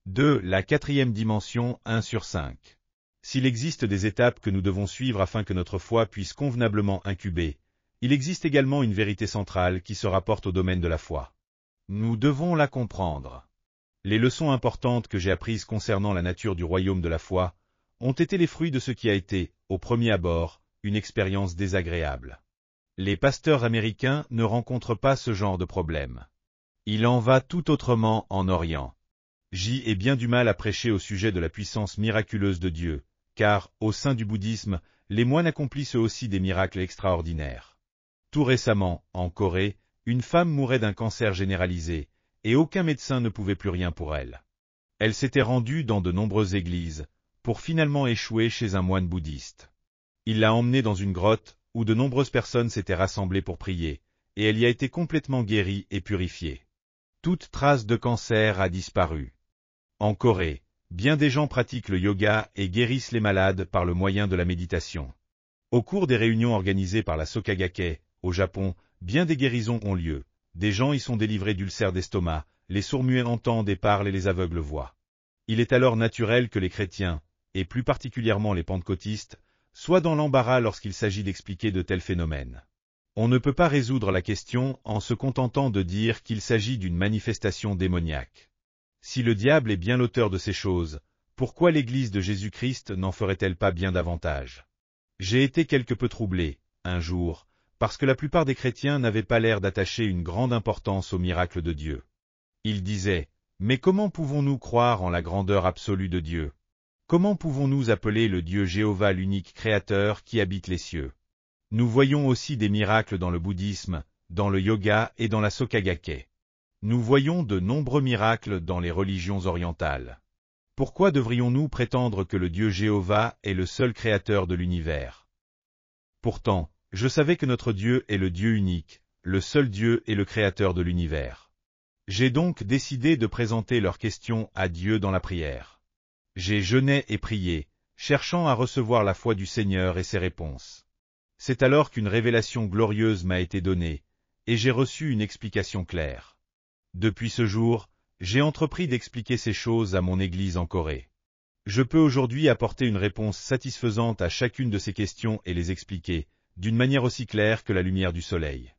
2. La quatrième dimension, 1 sur 5. S'il existe des étapes que nous devons suivre afin que notre foi puisse convenablement incuber, il existe également une vérité centrale qui se rapporte au domaine de la foi. Nous devons la comprendre. Les leçons importantes que j'ai apprises concernant la nature du royaume de la foi ont été les fruits de ce qui a été, au premier abord, une expérience désagréable. Les pasteurs américains ne rencontrent pas ce genre de problème. Il en va tout autrement en Orient. J'y ai bien du mal à prêcher au sujet de la puissance miraculeuse de Dieu, car, au sein du bouddhisme, les moines accomplissent eux aussi des miracles extraordinaires. Tout récemment, en Corée, une femme mourait d'un cancer généralisé, et aucun médecin ne pouvait plus rien pour elle. Elle s'était rendue dans de nombreuses églises, pour finalement échouer chez un moine bouddhiste. Il l'a emmenée dans une grotte, où de nombreuses personnes s'étaient rassemblées pour prier, et elle y a été complètement guérie et purifiée. Toute trace de cancer a disparu. En Corée, bien des gens pratiquent le yoga et guérissent les malades par le moyen de la méditation. Au cours des réunions organisées par la Soka Gakkai, au Japon, bien des guérisons ont lieu. Des gens y sont délivrés d'ulcères d'estomac, les sourds-muets entendent et parlent et les aveugles voient. Il est alors naturel que les chrétiens, et plus particulièrement les pentecôtistes, soient dans l'embarras lorsqu'il s'agit d'expliquer de tels phénomènes. On ne peut pas résoudre la question en se contentant de dire qu'il s'agit d'une manifestation démoniaque. Si le diable est bien l'auteur de ces choses, pourquoi l'Église de Jésus-Christ n'en ferait-elle pas bien davantage? J'ai été quelque peu troublé, un jour, parce que la plupart des chrétiens n'avaient pas l'air d'attacher une grande importance au miracle de Dieu. Ils disaient, « Mais comment pouvons-nous croire en la grandeur absolue de Dieu? Comment pouvons-nous appeler le Dieu Jéhovah l'unique Créateur qui habite les cieux? » Nous voyons aussi des miracles dans le bouddhisme, dans le yoga et dans la Soka Gakkai. Nous voyons de nombreux miracles dans les religions orientales. Pourquoi devrions-nous prétendre que le Dieu Jéhovah est le seul créateur de l'univers? Pourtant, je savais que notre Dieu est le Dieu unique, le seul Dieu et le créateur de l'univers. J'ai donc décidé de présenter leurs questions à Dieu dans la prière. J'ai jeûné et prié, cherchant à recevoir la foi du Seigneur et ses réponses. C'est alors qu'une révélation glorieuse m'a été donnée, et j'ai reçu une explication claire. Depuis ce jour, j'ai entrepris d'expliquer ces choses à mon Église en Corée. Je peux aujourd'hui apporter une réponse satisfaisante à chacune de ces questions et les expliquer, d'une manière aussi claire que la lumière du soleil.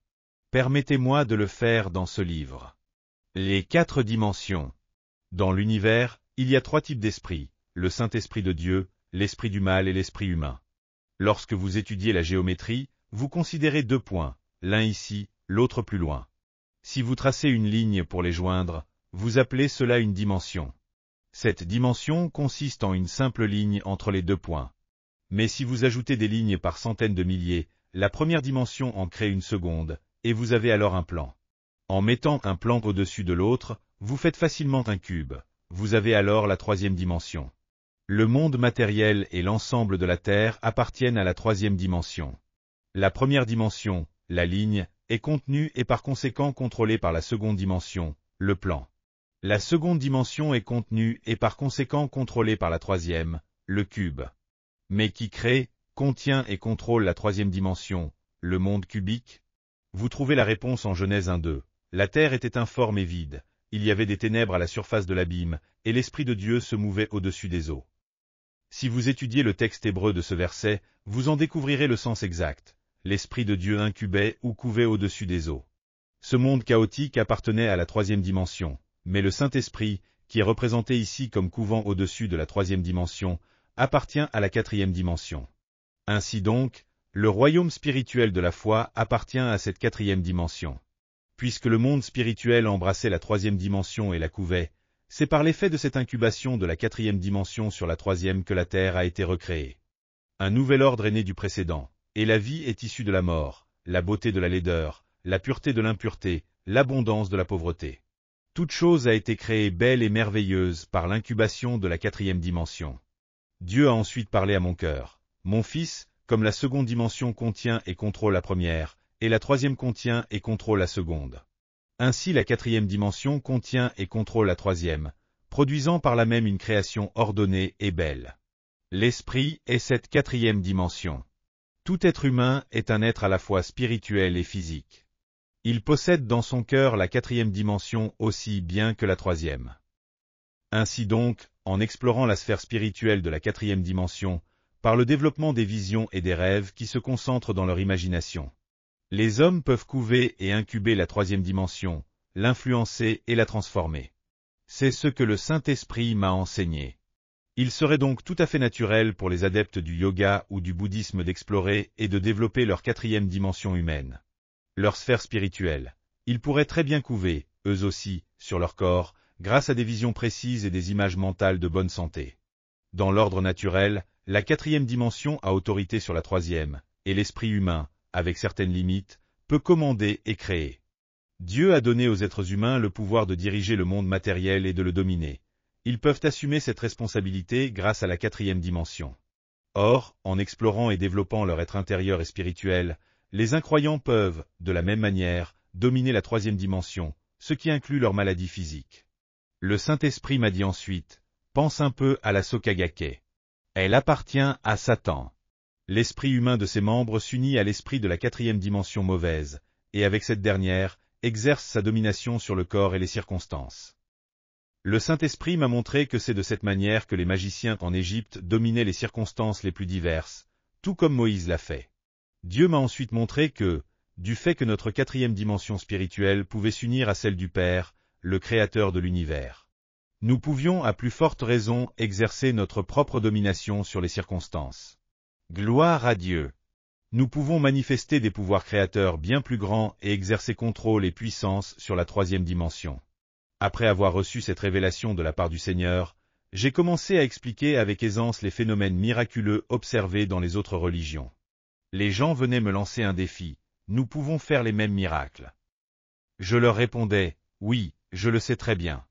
Permettez-moi de le faire dans ce livre. Les 4 dimensions. Dans l'univers, il y a 3 types d'esprits, le Saint-Esprit de Dieu, l'Esprit du mal et l'Esprit humain. Lorsque vous étudiez la géométrie, vous considérez 2 points, l'un ici, l'autre plus loin. Si vous tracez une ligne pour les joindre, vous appelez cela une dimension. Cette dimension consiste en une simple ligne entre les 2 points. Mais si vous ajoutez des lignes par centaines de milliers, la première dimension en crée une seconde, et vous avez alors un plan. En mettant un plan au-dessus de l'autre, vous faites facilement un cube. Vous avez alors la 3e dimension. Le monde matériel et l'ensemble de la Terre appartiennent à la 3e dimension. La première dimension, la ligne, est contenue et par conséquent contrôlée par la seconde dimension, le plan. La seconde dimension est contenue et par conséquent contrôlée par la 3e, le cube. Mais qui crée, contient et contrôle la 3e dimension, le monde cubique? Vous trouvez la réponse en Genèse 1:2. La terre était informe et vide, il y avait des ténèbres à la surface de l'abîme, et l'Esprit de Dieu se mouvait au-dessus des eaux. Si vous étudiez le texte hébreu de ce verset, vous en découvrirez le sens exact. L'Esprit de Dieu incubait ou couvait au-dessus des eaux. Ce monde chaotique appartenait à la 3e dimension, mais le Saint-Esprit, qui est représenté ici comme couvant au-dessus de la 3e dimension, appartient à la 4e dimension. Ainsi donc, le royaume spirituel de la foi appartient à cette 4e dimension. Puisque le monde spirituel embrassait la 3e dimension et la couvait, c'est par l'effet de cette incubation de la 4e dimension sur la 3e que la terre a été recréée. Un nouvel ordre est né du précédent, et la vie est issue de la mort, la beauté de la laideur, la pureté de l'impureté, l'abondance de la pauvreté. Toute chose a été créée belle et merveilleuse par l'incubation de la 4e dimension. Dieu a ensuite parlé à mon cœur. Mon fils, comme la seconde dimension contient et contrôle la première, et la 3e contient et contrôle la seconde. Ainsi la 4e dimension contient et contrôle la 3e, produisant par là même une création ordonnée et belle. L'esprit est cette 4e dimension. Tout être humain est un être à la fois spirituel et physique. Il possède dans son cœur la 4e dimension aussi bien que la 3e. Ainsi donc, en explorant la sphère spirituelle de la quatrième dimension, par le développement des visions et des rêves qui se concentrent dans leur imagination, les hommes peuvent couver et incuber la troisième dimension, l'influencer et la transformer. C'est ce que le Saint-Esprit m'a enseigné. Il serait donc tout à fait naturel pour les adeptes du yoga ou du bouddhisme d'explorer et de développer leur quatrième dimension humaine, leur sphère spirituelle. Ils pourraient très bien couver, eux aussi, sur leur corps, grâce à des visions précises et des images mentales de bonne santé. Dans l'ordre naturel, la quatrième dimension a autorité sur la troisième, et l'esprit humain, avec certaines limites, peut commander et créer. Dieu a donné aux êtres humains le pouvoir de diriger le monde matériel et de le dominer. Ils peuvent assumer cette responsabilité grâce à la quatrième dimension. Or, en explorant et développant leur être intérieur et spirituel, les incroyants peuvent, de la même manière, dominer la troisième dimension, ce qui inclut leur maladie physique. Le Saint-Esprit m'a dit ensuite, pense un peu à la Sokagake. Elle appartient à Satan. L'esprit humain de ses membres s'unit à l'esprit de la quatrième dimension mauvaise, et avec cette dernière, exerce sa domination sur le corps et les circonstances. Le Saint-Esprit m'a montré que c'est de cette manière que les magiciens en Égypte dominaient les circonstances les plus diverses, tout comme Moïse l'a fait. Dieu m'a ensuite montré que, du fait que notre quatrième dimension spirituelle pouvait s'unir à celle du Père, le Créateur de l'univers, nous pouvions à plus forte raison exercer notre propre domination sur les circonstances. Gloire à Dieu! Nous pouvons manifester des pouvoirs créateurs bien plus grands et exercer contrôle et puissance sur la troisième dimension. Après avoir reçu cette révélation de la part du Seigneur, j'ai commencé à expliquer avec aisance les phénomènes miraculeux observés dans les autres religions. Les gens venaient me lancer un défi, nous pouvons faire les mêmes miracles. Je leur répondais, oui, je le sais très bien.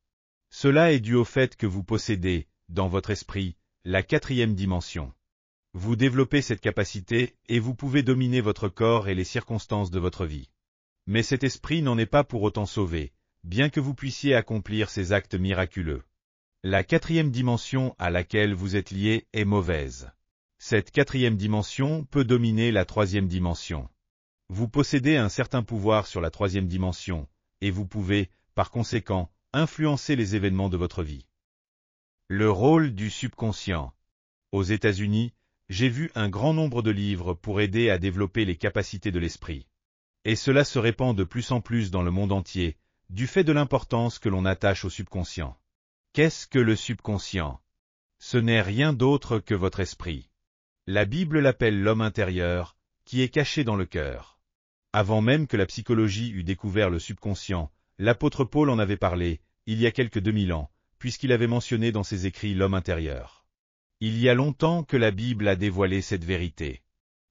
Cela est dû au fait que vous possédez, dans votre esprit, la quatrième dimension. Vous développez cette capacité et vous pouvez dominer votre corps et les circonstances de votre vie. Mais cet esprit n'en est pas pour autant sauvé, bien que vous puissiez accomplir ces actes miraculeux. La quatrième dimension à laquelle vous êtes lié est mauvaise. Cette quatrième dimension peut dominer la troisième dimension. Vous possédez un certain pouvoir sur la troisième dimension, et vous pouvez, par conséquent, influencer les événements de votre vie. Le rôle du subconscient. Aux États-Unis, j'ai vu un grand nombre de livres pour aider à développer les capacités de l'esprit. Et cela se répand de plus en plus dans le monde entier, du fait de l'importance que l'on attache au subconscient. Qu'est-ce que le subconscient? Ce n'est rien d'autre que votre esprit. La Bible l'appelle l'homme intérieur, qui est caché dans le cœur. Avant même que la psychologie eût découvert le subconscient, l'apôtre Paul en avait parlé, il y a quelques 2000 ans, puisqu'il avait mentionné dans ses écrits l'homme intérieur. Il y a longtemps que la Bible a dévoilé cette vérité.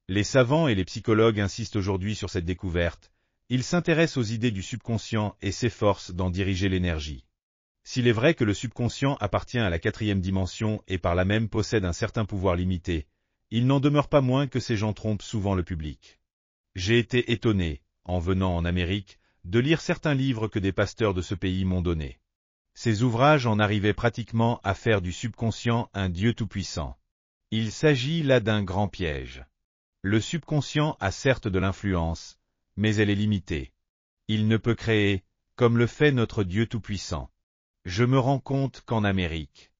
Les savants et les psychologues insistent aujourd'hui sur cette découverte. Ils s'intéressent aux idées du subconscient et s'efforcent d'en diriger l'énergie. S'il est vrai que le subconscient appartient à la quatrième dimension et par là même possède un certain pouvoir limité, il n'en demeure pas moins que ces gens trompent souvent le public. J'ai été étonné, en venant en Amérique, de lire certains livres que des pasteurs de ce pays m'ont donnés. Ces ouvrages en arrivaient pratiquement à faire du subconscient un Dieu tout-puissant. Il s'agit là d'un grand piège. Le subconscient a certes de l'influence, mais elle est limitée. Il ne peut créer, comme le fait notre Dieu tout-puissant. Je me rends compte qu'en Amérique,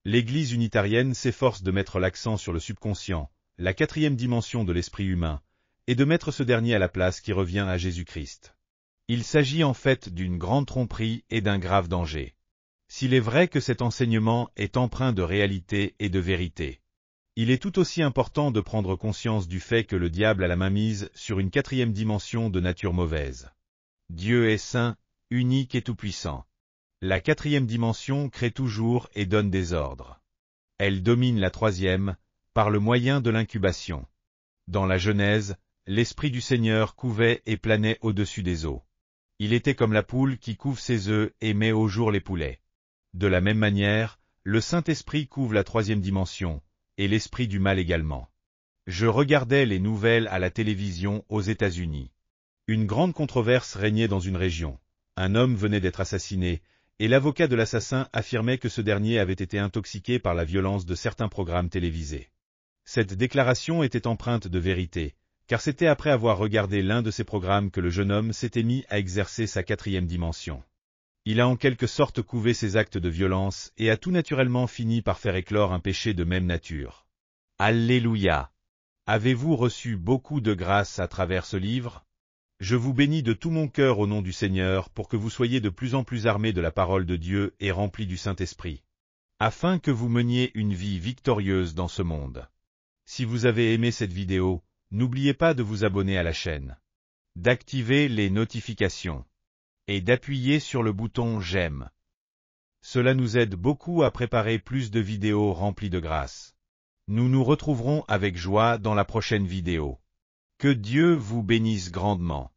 l'Église unitarienne s'efforce de mettre l'accent sur le subconscient, la quatrième dimension de l'esprit humain, et de mettre ce dernier à la place qui revient à Jésus-Christ. Il s'agit en fait d'une grande tromperie et d'un grave danger. S'il est vrai que cet enseignement est empreint de réalité et de vérité, il est tout aussi important de prendre conscience du fait que le diable a la main mise sur une quatrième dimension de nature mauvaise. Dieu est saint, unique et tout-puissant. La quatrième dimension crée toujours et donne des ordres. Elle domine la troisième, par le moyen de l'incubation. Dans la Genèse, l'Esprit du Seigneur couvait et planait au-dessus des eaux. Il était comme la poule qui couve ses œufs et met au jour les poulets. De la même manière, le Saint-Esprit couvre la troisième dimension, et l'esprit du mal également. Je regardais les nouvelles à la télévision aux États-Unis. Une grande controverse régnait dans une région. Un homme venait d'être assassiné, et l'avocat de l'assassin affirmait que ce dernier avait été intoxiqué par la violence de certains programmes télévisés. Cette déclaration était empreinte de vérité, car c'était après avoir regardé l'un de ces programmes que le jeune homme s'était mis à exercer sa quatrième dimension. Il a en quelque sorte couvé ses actes de violence et a tout naturellement fini par faire éclore un péché de même nature. Alléluia! Avez-vous reçu beaucoup de grâce à travers ce livre? Je vous bénis de tout mon cœur au nom du Seigneur pour que vous soyez de plus en plus armés de la parole de Dieu et remplis du Saint-Esprit, afin que vous meniez une vie victorieuse dans ce monde. Si vous avez aimé cette vidéo, n'oubliez pas de vous abonner à la chaîne, d'activer les notifications et d'appuyer sur le bouton j'aime. Cela nous aide beaucoup à préparer plus de vidéos remplies de grâce. Nous nous retrouverons avec joie dans la prochaine vidéo. Que Dieu vous bénisse grandement.